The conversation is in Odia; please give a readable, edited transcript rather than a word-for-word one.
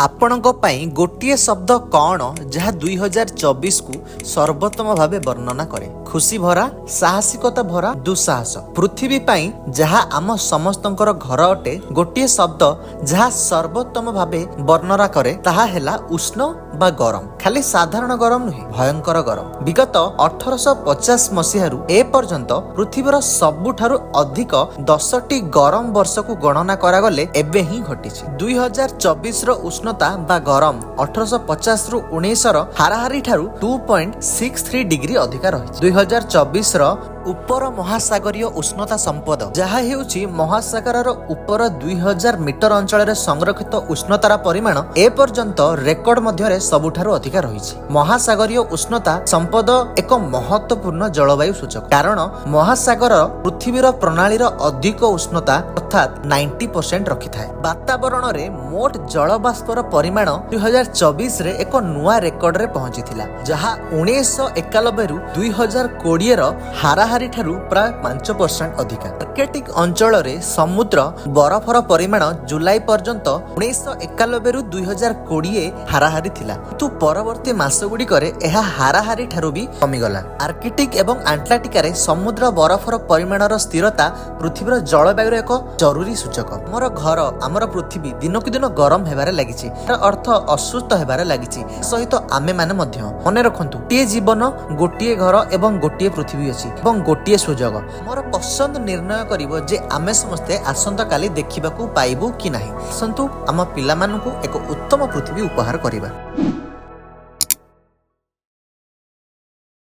ଆପଣଙ୍କ ପାଇଁ ଗୋଟିଏ ଶବ୍ଦ କ'ଣ ଯାହା 2024 କୁ ସର୍ବୋତ୍ତମ ଭାବେ ବର୍ଣ୍ଣନା କରେ? ଖୁସି ଭରା, ସାହସିକତା ଭରା, ଦୁଃସାହସ। ପୃଥିବୀ ପାଇଁ ଯାହା ଆମ ସମସ୍ତଙ୍କର ଘର ଅଟେ, ଗୋଟିଏ ଶବ୍ଦ ଯାହା ସର୍ବୋତ୍ତମ ଭାବେ ବର୍ଣ୍ଣନା କରେ ତାହା ହେଲା ଉଷ୍ଣ ବା ଗରମ। ଖାଲି ସାଧାରଣ ଗରମ ନୁହେଁ, ଭୟଙ୍କର ଗରମ। ବିଗତ 1850 ମସିହାରୁ ଏ ପର୍ଯ୍ୟନ୍ତ ପୃଥିବୀର ସବୁଠାରୁ ଅଧିକ 10ଟି ଗରମ ବର୍ଷକୁ ଗଣନା କରାଗଲେ ଏବେ ହିଁ ଘଟିଛି। 2024 ର ଉଷ୍ଣତା ବା ଗରମ 1850 ରୁ 19 ର ହାରାହାରି ଠାରୁ 2.63 ଡିଗ୍ରୀ ଅଧିକା ରହିଛି। 2024 ର ଉପର ମହାସାଗରୀୟ ଉଷ୍ଣତା ସମ୍ପଦ ଯାହା ହେଉଛି ମହାସାଗରର ଉପର 2000 ମିଟର ଅଞ୍ଚଳରେ ସଂରକ୍ଷିତ ଉଷ୍ଣତାର ପରିମାଣ ଏ ପର୍ଯ୍ୟନ୍ତ ରେକର୍ଡ ମଧ୍ୟରେ ସବୁଠାରୁ ଅଧିକା ରହିଛି। ମହାସାଗରୀୟ ଉଷ୍ଣତା ସମ୍ପଦ ଏକ ମହତ୍ୱପୂର୍ଣ୍ଣ ଜଳବାୟୁ ସୂଚକ, କାରଣ ମହାସାଗର ପୃଥିବୀର ପ୍ରଣାଳୀର ଅଧିକ ଉଷ୍ଣତା ଅର୍ଥାତ୍ 90% ରଖିଥାଏ। ବାତାବରଣରେ ମୋଟ ଜଳବାଷ୍ପର ପରିମାଣ 2024 ରେ ଏକ ନୂଆ ରେକର୍ଡରେ ପହଞ୍ଚିଥିଲା, ଯାହା 1991 ରୁ 2020 ର ହାରାହାରି ଠାରୁ ପ୍ରାୟ 5% ଅଧିକା। ଆର୍କଟିକ୍ ଅଞ୍ଚଳରେ ସମୁଦ୍ର ବରଫର ପରିମାଣ ଜୁଲାଇ ପର୍ଯ୍ୟନ୍ତ 1991 ରୁ 2020 ହାରାହାରି ଥିଲା, କିନ୍ତୁ ପରବର୍ତ୍ତୀ ମାସଗୁଡ଼ିକରେ ଏହା ହାରାହାରି ଠାରୁ ବି କମିଗଲା। ଆର୍କଟିକ୍ ଏବଂ ଆଣ୍ଟାର୍କଟିକାରେ ସମୁଦ୍ର ବରଫର ପରିମାଣର ସ୍ଥିରତା ପୃଥିବୀର ଜଳବାୟୁର ଏକ ଜରୁରୀ ସୂଚକ। ଆମର ଘର, ଆମର ପୃଥିବୀ ଦିନକୁ ଦିନ ଗରମ ହେବାରେ ଲାଗିଛି, ଏହାର ଅର୍ଥ ଅସୁସ୍ଥ ହେବାରେ ଲାଗିଛି। ସହିତ ଆମେମାନେ ମଧ୍ୟ ମନେ ରଖନ୍ତୁ, ଗୋଟିଏ ଜୀବନ, ଗୋଟିଏ ଘର ଏବଂ ଗୋଟିଏ ପୃଥିବୀ ଅଛି ଏବଂ ଗୋଟିଏ ସୁଯୋଗ। ଆମର ପସନ୍ଦ ନିର୍ଣ୍ଣୟ କରିବ ଯେ ଆମେ ସମସ୍ତେ ଆସନ୍ତାକାଲି ଦେଖିବାକୁ ପାଇବୁ କି ନାହିଁ। ଆସନ୍ତୁ ଆମ ପିଲାମାନଙ୍କୁ ଏକ ଉତ୍ତମ ପୃଥିବୀ ଉପହାର କରିବା।